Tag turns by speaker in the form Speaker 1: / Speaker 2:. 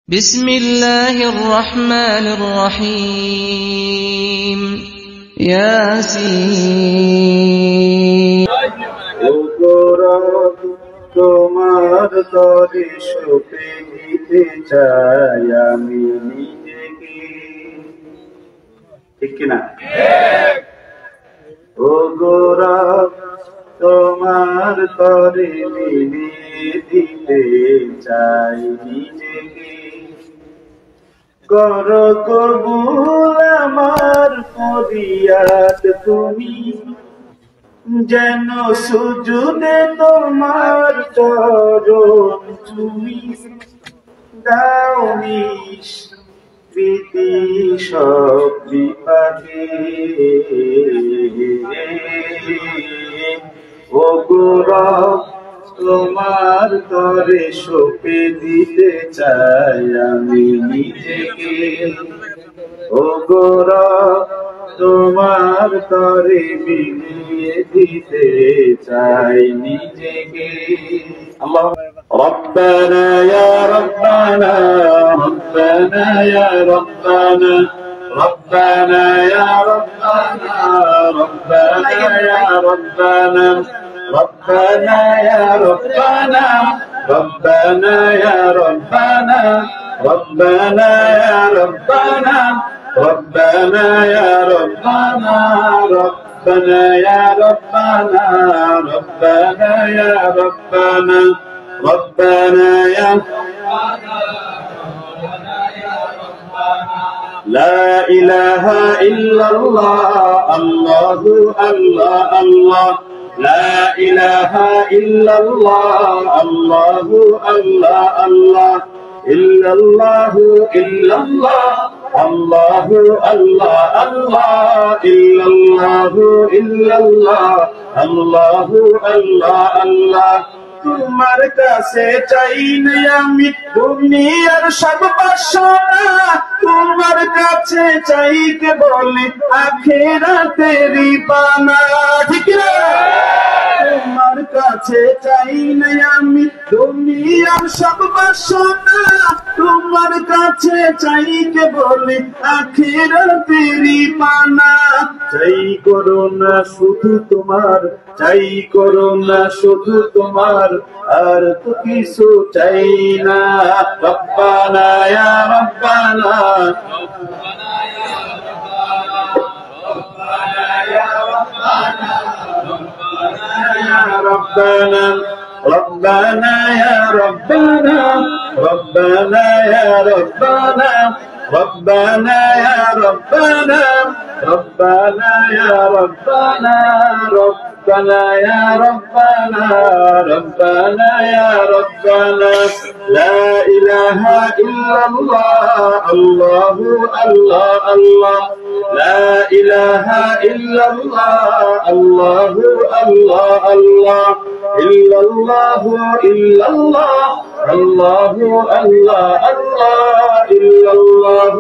Speaker 1: بسم الله الرحمن الرحيم ياسين
Speaker 2: তোমার তরে সপে দিতে চাই আমি নিজেকে, ঠিক কিনা? ও গোরা তোমার তরে মিলিয়ে দিতে চাই নিজেকে, কর কবুল আমার ফরিয়াদ তুমি, যেন সুজুদে তোমার চরণ তুমি দাও নিষ্কৃতি সব বিপাকে। ও গো রব তোমার তরে সঁপে দিতে চাই আমি নিজেকে, ও গো রব তোমার তরে মিলিয়ে দিতে চাই নিজেকে। আল্লাহ রব্বানা ইয়া রব্বানা রব্বানা ইয়া রব্বানা রব্বানা ইয়া রব্বানা রব্বানা ইয়া রব্বানা ربنا يا ربنا ربنا يا ربنا ربنا يا ربنا ربنا يا ربنا ربنا يا ربنا ربنا يا ربنا ربنا يا لا إله إلا الله الله الله الله لا إله إلا الله الله الله الله إلا الله إلا الله الله الله الله إلا الله إلا الله الله الله الله তোমার কাছে চাই না আমি দুনিয়ার সব বাসনা, তোমার কাছে চাই কেবল আখিরাতেরই পানা, ঠিক না? তোমার কাছে চাই না আমি দুনিয়ার সব বাসনা, তোমার কাছে চাই কেবল আখিরাতেরই পানা। চাই করো না শুধু তোমার, চাই করো না শুধু তোমার, আর তো কিছু চাই না। রব্বানা ইয়া রব্বানা রব্বানা ইয়া রব্বানা ربنا ربنا يا ربنا ربنا يا ربنا ربنا يا ربنا ربنا يا ربنا ربنا يا ربنا ربنا يا ربنا لا إله إلا الله الله الله الله لا إله إلا الله الله الله الله إلا الله إلا الله الله الله الله إلا الله